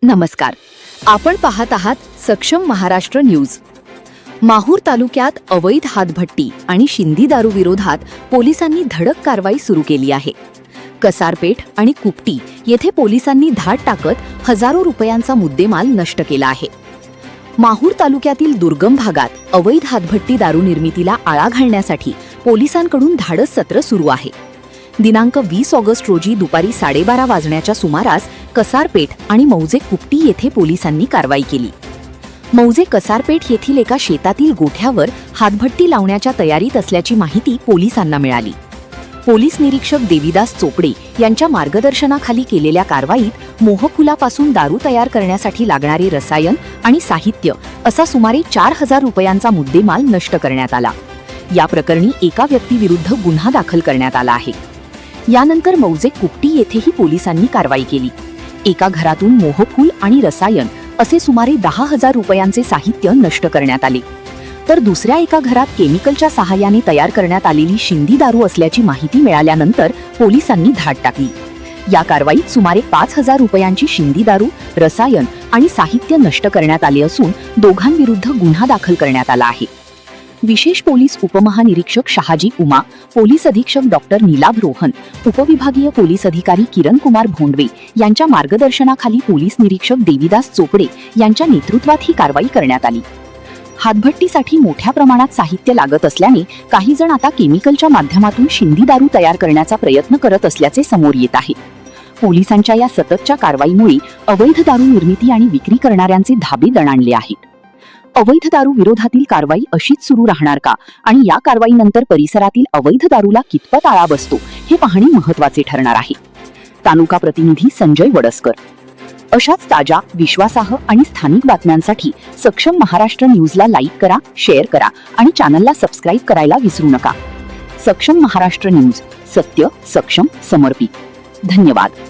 नमस्कार, आपण पाहत आहात सक्षम महाराष्ट्र न्यूज। माहूर तालुक्यात अवैध हातभट्टी आणि शिंदी दारू विरोधात पोलिसांनी धडक कारवाई सुरू केली आहे। कसारपेठ आणि कुपटी येथे पोलिसांनी धाड टाकत हजारो रुपयांचा मुद्देमाल नष्ट केला आहे। माहूर तालुक्यातील दुर्गम भागात अवैध हातभट्टी दारू निर्मितीला आळा घालण्यासाठी पोलिसांकडून धाडस सत्र सुरू आहे। दिनांक 20 ऑगस्ट रोजी दुपारी 12:30 वाजण्याच्या सुमारास कसारपेठ आणि मौजे कुपटी येथे पोलिसांनी कारवाई केली। मौजे कसारपेठ येथील एका शेतातील गोठ्यावर हातभट्टी लावण्याच्या तयारीत असल्याची माहिती पोलिसांना मिळाली। पोलीस निरीक्षक देविदास चोपडे यांच्या मार्गदर्शनाखाली केलेल्या कारवाईत मोहफुलापासून दारू तयार करण्यासाठी लागणारे रसायन आणि साहित्य असा सुमारे 4000 रुपयांचा मुद्देमाल नष्ट करण्यात आला। या प्रकरणी एका व्यक्तीविरुद्ध गुन्हा दाखल करण्यात आला आहे। यानंतर मौजे कुपटी येथेही पोलिसांनी कारवाई केली। एका घरातून मोहफूल आणि रसायन असे सुमारे 10,000 रुपयांचे साहित्य नष्ट करण्यात आले, तर दुसऱ्या एका घरात केमिकलच्या सहाय्याने तयार करण्यात आलेली शिंदी दारू असल्याची माहिती मिळाल्यानंतर पोलिसांनी धाड टाकली। या कारवाईत सुमारे 5,000 रुपयांची शिंदी दारू, रसायन आणि साहित्य नष्ट करण्यात आले असून दोघांविरुद्ध गुन्हा दाखल करण्यात आला आहे। विशेष पोलीस उपमहानिरीक्षक शहाजी उमा, पोलीस अधीक्षक डॉक्टर नीलाभ रोहन, उपविभागीय पोलीस अधिकारी किरण कुमार भोंडवे यांच्या मार्गदर्शनाखाली पोलीस निरीक्षक देविदास चोपडे यांच्या नेतृत्वात ही कारवाई करण्यात आली। हातभट्टीसाठी मोठ्या प्रमाणात साहित्य लागत असल्याने काही जण आता केमिकलच्या माध्यमातून शिंदी दारू तयार करण्याचा प्रयत्न करत असल्याचे समोर येत आहे। पोलिसांच्या या सततच्या कारवाईमुळे अवैध दारू निर्मिती आणि विक्री करणाऱ्यांचे धाबे दणाणले आहेत। अवैध दारू विरोधातील कारवाई अशीच सुरू राहणार का आणि या कारवाईनंतर परिसरातील अवैध दारूला कितपत आळा बसतो हे पाहणे महत्त्वाचे ठरणार आहे। तालुका प्रतिनिधी संजय वडसकर। अशाच ताज्या, विश्वासार्ह आणि स्थानिक बातम्यांसाठी सक्षम महाराष्ट्र न्यूजला लाईक करा, शेअर करा आणि चॅनलला सबस्क्राईब करायला विसरू नका। सक्षम महाराष्ट्र न्यूज, सत्य, सक्षम, समर्पित। धन्यवाद।